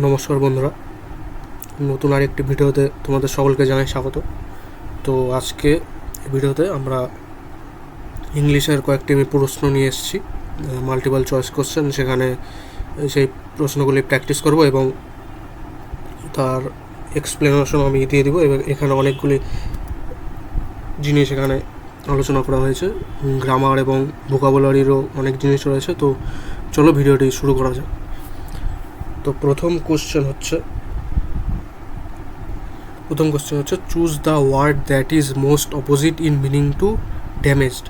নমস্কার বন্ধুরা, নতুন আরেকটি ভিডিওতে তোমাদের সকলকে জানাই স্বাগত। তো আজকে ভিডিওতে আমরা ইংলিশের কয়েকটি আমি প্রশ্ন নিয়ে এসেছি, মাল্টিপল চয়েস কোশ্চেন। সেখানে সেই প্রশ্নগুলি প্র্যাকটিস করব এবং তার এক্সপ্লেনেশন আমি দিয়ে দিব। এবং এখানে অনেকগুলি জিনিস এখানে আলোচনা করা হয়েছে, গ্রামার এবং ভোকাবুলারিরও অনেক জিনিস রয়েছে। তো চলো ভিডিওটি শুরু করা যাক। তো প্রথম কোশ্চেন হচ্ছে choose the word that is most opposite in meaning to damaged.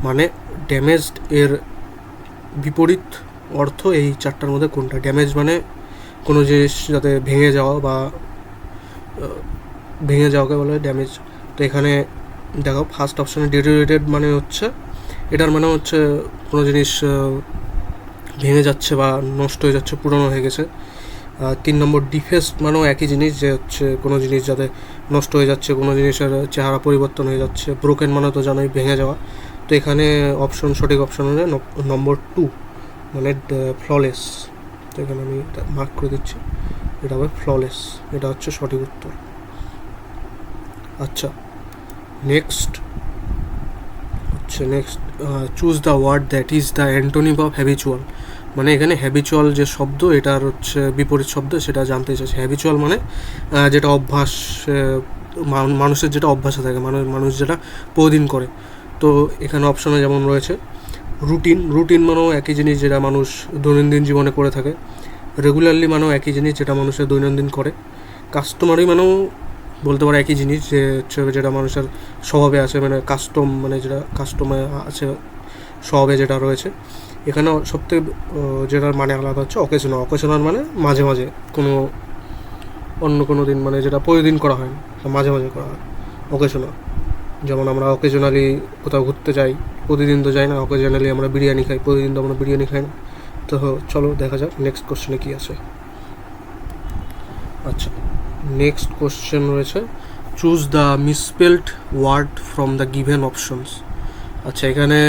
মানে ড্যামেজড এর বিপরীত অর্থ এই চারটার মধ্যে কোনটা? ড্যামেজ মানে কোনো জিনিস যাতে ভেঙে যাওয়াকে বলে ড্যামেজ। তো এখানে দেখো ফার্স্ট অপশানে ডিটোরিয়েটেড মানে হচ্ছে, এটার মানে হচ্ছে কোনো জিনিস ভেঙে যাচ্ছে বা নষ্ট হয়ে যাচ্ছে, পুরনো হয়ে গেছে। 3 নম্বর ডিফেক্ট মানেও একই জিনিস, যে হচ্ছে কোনো জিনিস যাতে নষ্ট হয়ে যাচ্ছে, কোনো জিনিসের চেহারা পরিবর্তন হয়ে যাচ্ছে। ব্রোকেন মানে তো জানোই ভেঙে যাওয়া। তো এখানে সঠিক অপশন হলে নম্বর 2 মানে ফ্ললেস। তো এখানে আমি মার্ক করে দিচ্ছি, এটা হবে ফ্ললেস, এটা হচ্ছে সঠিক উত্তর। আচ্ছা, next choose the word that is the antonym of habitual. মানে এখানে হ্যাবিচুয়াল যে শব্দ, এটার হচ্ছে বিপরীত শব্দ, সেটা জানতে চাইছে। হ্যাবিচুয়াল মানে যেটা অভ্যাস, মানুষের যেটা অভ্যাসে থাকে, মানুষ যেটা প্রতিদিন করে। তো এখানে অপশনে যেমন রয়েছে রুটিন মানেও একই জিনিস, যেটা মানুষ দৈনন্দিন জীবনে করে থাকে। রেগুলারলি মানেও একই জিনিস, যেটা মানুষের দৈনন্দিন করে। কাস্টমারি মানেও বলতে পারে একই জিনিস, যে হচ্ছে যেটা মানুষের স্বভাবে আছে, মানে কাস্টম মানে যেটা কাস্টমে আছে, স্বভাবে যেটা রয়েছে। এখানে সবথেকে যেটার মানে আলাদা হচ্ছে অকেশনাল মানে মাঝে মাঝে কোনো অন্য কোনো দিন, মানে যেটা প্রতিদিন করা হয় না, মাঝে মাঝে করা হয় অকেশনাল। যেমন আমরা অকেশনালি কোথাও ঘুরতে যাই, প্রতিদিন তো যাই না। অকেশনালি আমরা বিরিয়ানি খাই, প্রতিদিন তো আমরা বিরিয়ানি খাই না। তো চলো দেখা যাক নেক্সট কোশ্চেনে কী আছে। আচ্ছা, নেক্সট কোশ্চেন রয়েছে choose the misspelled word from the given options. আচ্ছা, এখানে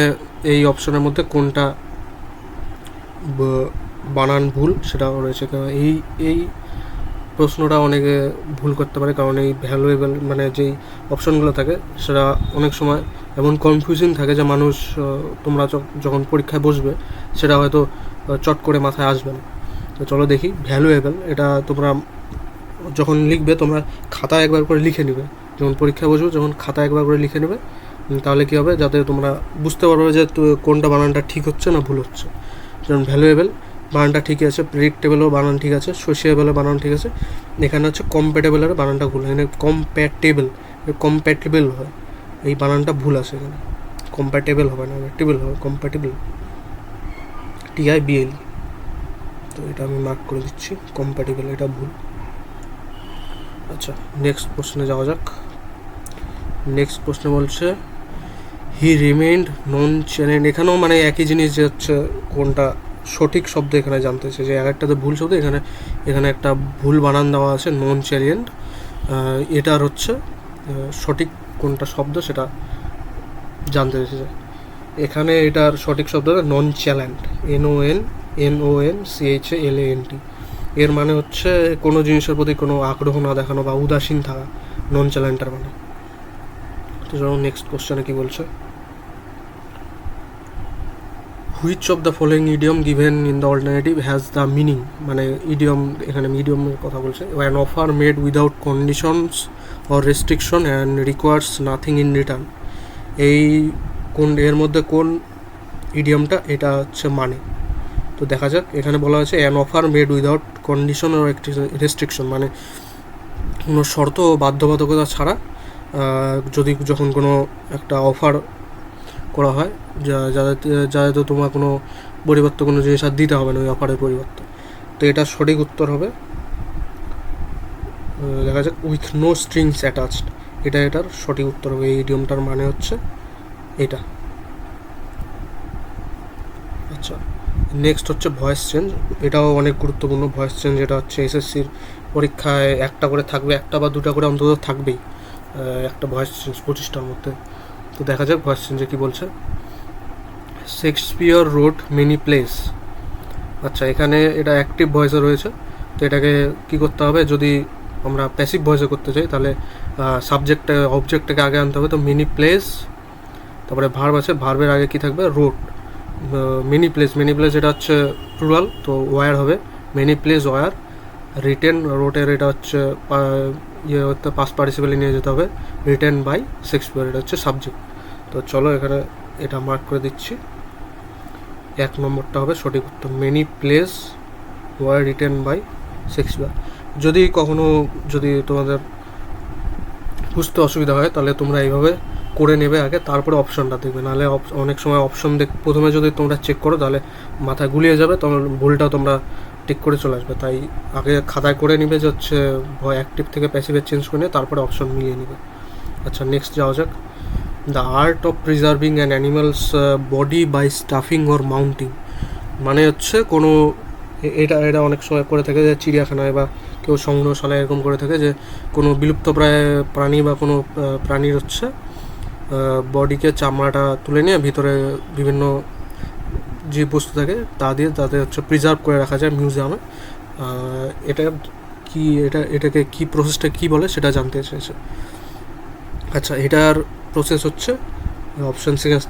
এই অপশনের মধ্যে কোনটা বানান ভুল সেটা রয়েছে। এই প্রশ্নটা অনেকে ভুল করতে পারে, কারণ এই ভ্যালুয়েবল মানে যেই অপশনগুলো থাকে সেটা অনেক সময় এমন কনফিউজিং থাকে যে মানুষ, তোমরা যখন পরীক্ষায় বসবে সেটা হয়তো চট করে মাথায় আসবে না। তো চলো দেখি। ভ্যালুয়েবল এটা তোমরা যখন লিখবে, তোমরা খাতায় একবার করে লিখে নেবে। যখন পরীক্ষায় বসবে, যখন খাতায় একবার করে লিখে নেবে, তাহলে কী হবে, যাতে তোমরা বুঝতে পারবে যে কোনটা বানানটা ঠিক হচ্ছে না ভুল হচ্ছে। যেমন ভ্যালুয়েবল বানানটা ঠিকই আছে, প্রেডিক্টেবলও বানান ঠিক আছে, সোশিয়েবলের বানান ঠিক আছে। এখানে হচ্ছে কম্প্যাটেবলের বানানটা ভুল। এখানে কম্প্যাটেবল হয়, এই বানানটা ভুল আছে এখানে। কম্প্যাটেবল হবে না, টেবল হবে, কম্প্যাটেবল, TIBL। তো এটা আমি মার্ক করে দিচ্ছি, কম্প্যাটেবল, এটা ভুল। আচ্ছা, নেক্সট প্রশ্নে যাওয়া যাক। নেক্সট প্রশ্ন বলছে হি রিমেইন্ড নন চ্যালেঞ্জ। এখানেও মানে একই জিনিস, যে হচ্ছে কোনটা সঠিক শব্দ এখানে জানতে চাই, যে একটাতে ভুল শব্দ, এখানে একটা ভুল বানান দেওয়া আছে, নন চ্যালেঞ্জ। এটার হচ্ছে সঠিক কোনটা শব্দ সেটা জানতে চাইছে। এখানে এটার সঠিক শব্দ নন চ্যালেন্ট, NONCHALANT। এর মানে হচ্ছে কোনো জিনিসের প্রতি কোনো আগ্রহ না দেখানো বা উদাসীন থাকা, নন চ্যালেন্টার মানে। তো চলো নেক্সট কোশ্চেনে কী বলছে। Which of the following idiom given in the alternative has the meaning. মানে ইডিয়ম, এখানে মিডিয়ামের কথা বলছে। An offer made without conditions or restriction and requires nothing in return. এর মধ্যে কোন ইডিয়মটা এটা হচ্ছে মানে। তো দেখা যাক। এখানে বলা হয়েছে an offer made without condition or restriction, মানে কোনো শর্ত ও বাধ্যবাধকতা ছাড়া যখন কোনো একটা অফার করা হয়, যাতে তোমার কোনো পরিবর্তে কোনো জিনিস আর দিতে হবে না ওই অফারের পরিবর্তে। তো এটা সঠিক উত্তর হবে, দেখা যাক, উইথ নো স্ট্রিংস অ্যাটাচড। এটার সঠিক উত্তর হবে। এই ইডিয়মটার মানে হচ্ছে এটা। আচ্ছা, নেক্সট হচ্ছে ভয়েস চেঞ্জ। এটাও অনেক গুরুত্বপূর্ণ। ভয়েস চেঞ্জ এটা হচ্ছে SSCর পরীক্ষায় একটা করে থাকবে, একটা বা দুটা করে অন্তত থাকবেই একটা ভয়েস চেঞ্জ 25টার মধ্যে। তো দেখা যাক ভয়েস চেঞ্জে কী বলছে। Shakespeare road many place. আচ্ছা, এখানে এটা অ্যাক্টিভ ভয়েসে রয়েছে। তো এটাকে কি করতে হবে, যদি আমরা প্যাসিভ ভয়েসে করতে চাই তাহলে অবজেক্টটাকে আগে আনতে হবে। তো মিনি প্লেস, তারপরে ভার্ব আছে, ভার্বের আগে কি থাকবে, রোট। মিনি প্লেস এটা হচ্ছে প্লুরাল, তো ওয়ার হবে, মিনি প্লেস ওয়ার। রিটেন, রোটের এটা হচ্ছে পাস্ট পার্টিসিপেলে নিয়ে যেতে হবে, রিটেন বাই শেক্সপিয়ার, এটা হচ্ছে সাবজেক্ট। তো চলো এখানে এটা মার্ক করে দিচ্ছি, 1 নম্বরটা হবে সঠিক উত্তর, many place were written by Shakespeare. যদি তোমাদের বুঝতে অসুবিধা হয় তাহলে তোমরা এইভাবে করে নেবে আগে, তারপরে অপশনটা দেখবে, নাহলে অনেক সময় অপশন প্রথমে যদি তোমরা চেক করো তাহলে মাথায় গুলিয়ে যাবে, তখন ভুলটা তোমরা ঠিক করে চলে আসবে। তাই আগে খাতায় করে নিবে যে হচ্ছে অ্যাক্টিভ থেকে প্যাসিভে চেঞ্জ করে নিয়ে তারপরে অপশন মিলিয়ে নিবে। আচ্ছা, নেক্সট যাওয়া যাক। The art of preserving an animals body by stuffing or mounting, মানে হচ্ছে কোনো এটা অনেক সময় করে থাকে যে চিড়িয়াখানায় বা কেউ সংগ্রহশালায় এরকম করে থাকে যে কোনো বিলুপ্তপ্রায় প্রাণী বা কোনো প্রাণীর হচ্ছে বডিকে, চামড়াটা তুলে নিয়ে ভিতরে বিভিন্ন যে বস্তু থাকে তা দিয়ে তাদের হচ্ছে প্রিজার্ভ করে রাখা যায় মিউজিয়ামে। এটাকে কি প্রসেসটা কি বলে সেটা জানতে চেয়েছে। আচ্ছা, এটার প্রসেস হচ্ছে অপশন সেকেন্ড,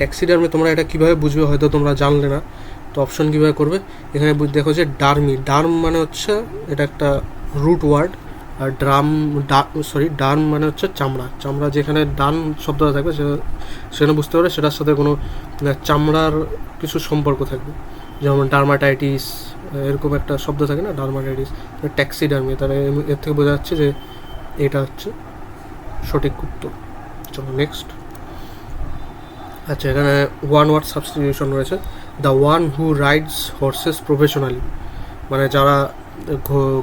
ট্যাক্সিডার্মি। তোমরা এটা কীভাবে বুঝবে হয়তো তোমরা জানলে না, তো অপশন কীভাবে করবে, এখানে দেখো যে ডার্ম মানে হচ্ছে এটা একটা রুট ওয়ার্ড, আর ডার্ম মানে হচ্ছে চামড়া, যেখানে ডান শব্দটা থাকবে সেখানে বুঝতে পারবে সেটার সাথে কোনো চামড়ার কিছু সম্পর্ক থাকবে, যেমন ডার্মাটাইটিস এরকম একটা শব্দ থাকে না, ডার্মাটাইটিস, ট্যাক্সিডার্মি। তাহলে এর থেকে বোঝা যাচ্ছে যে এটা হচ্ছে সঠিক উত্তর। চলো নেক্সট। আচ্ছা, এখানে ওয়ান ওয়ার্ড সাবস্টিটিউশন রয়েছে, the one who rides horse's professionally, মানে যারা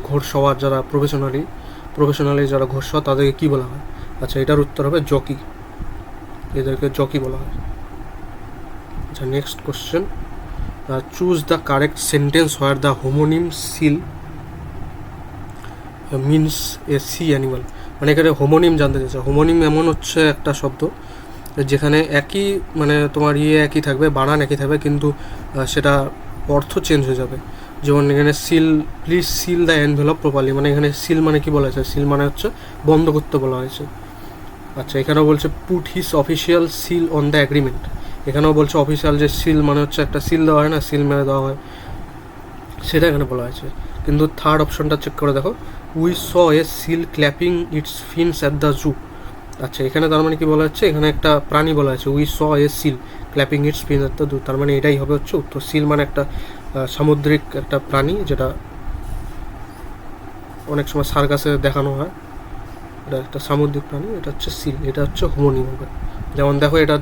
ঘোড়সওয়ার, যারা প্রফেশনালি যারা ঘোড়সওয়ার তাদেরকে কী বলা হয়। আচ্ছা, এটার উত্তর হবে জকি, এদেরকে জকি বলা হয়। আচ্ছা, next question, choose the correct sentence where the homonym seal means a sea animal, মানে এখানে হোমোনিম জানতে চাইছে। হোমোনিম এমন হচ্ছে একটা শব্দ যেখানে একই মানে তোমার একই থাকবে, বানান একই থাকবে, কিন্তু সেটা অর্থ চেঞ্জ হয়ে যাবে। যেমন এখানে please seal the envelope properly, মানে এখানে সিল মানে কি বলা হয়েছে, সিল মানে হচ্ছে বন্ধ করতে বলা হয়েছে। আচ্ছা, এখানেও বলছে put his official seal on the agreement, এখানেও বলছে অফিসিয়াল যে সিল মানে হচ্ছে একটা সিল দেওয়া হয় না, সিল মেরে দেওয়া হয়, সেটা এখানে বলা হয়েছে। কিন্তু থার্ড অপশনটা চেক করে দেখো, we saw a seal clapping its fins at the zoo. আচ্ছা, এখানে তার মানে কি বলা হচ্ছে, এখানে একটা প্রাণী বলা হয়েছে, we saw a seal clapping its fins at the zoo, তার মানে এটাই হবে হচ্ছে উত্তর। সিল মানে একটা সামুদ্রিক একটা প্রাণী, যেটা অনেক সময় সার্কাসে দেখানো হয়, এটা একটা সামুদ্রিক প্রাণী, এটা হচ্ছে সিল, এটা হচ্ছে হোমোনিম হবে। যেমন দেখো এটা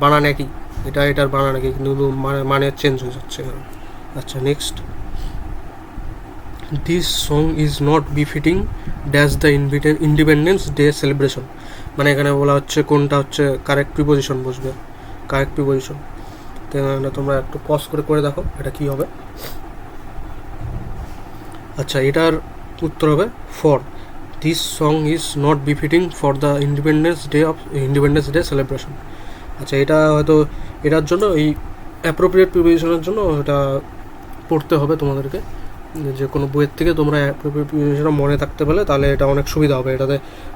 বানান একই, এটার বানান একই, কিন্তু মানে চেঞ্জ হয়ে যাচ্ছে। আচ্ছা, next, this song is not befitting dash the independence day celebration, মানে এখানে বলা হচ্ছে কোনটা হচ্ছে কারেক্ট প্রিপোজিশন বসবে, কারেক্ট প্রিপোজিশন। তো তোমরা একটু পজ করে দেখো এটা কী হবে। আচ্ছা, এটার উত্তর হবে for, this song is not befitting for the independence day celebration. আচ্ছা, এটা হয়তো এটার জন্য এই অ্যাপ্রোপ্রিয়েট প্রিপোজিশনের জন্য এটা পড়তে হবে তোমাদেরকে, যে কোনো বইয়ের থেকে তোমরা অ্যাপ্রোপ্রিয়েট প্রিপোজিশন মনে থাকতে পারলে তাহলে এটা অনেক সুবিধা হবে। এটাতে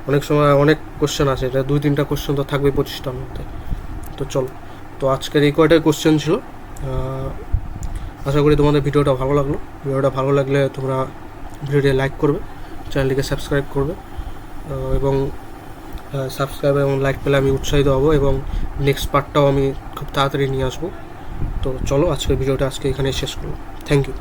অনেক সময় অনেক কোশ্চেন আছে, এটা 2-3টা কোশ্চেন তো থাকবে 25টার মধ্যে। তো চলো, তো আজকের এই কয়টাই কোশ্চেন ছিল। আশা করি তোমাদের ভিডিওটা ভালো লাগলে তোমরা ভিডিওটি লাইক করবে, চ্যানেলটিকে সাবস্ক্রাইব করবে, এবং সাবস্ক্রাইব এবং লাইক পেলে আমি উৎসাহিত হব, এবং নেক্সট পার্টটাও আমি খুব তাড়াতাড়ি নিয়ে আসবো। তো চলো, আজকের ভিডিওটা এখানে শেষ করলাম। Thank you.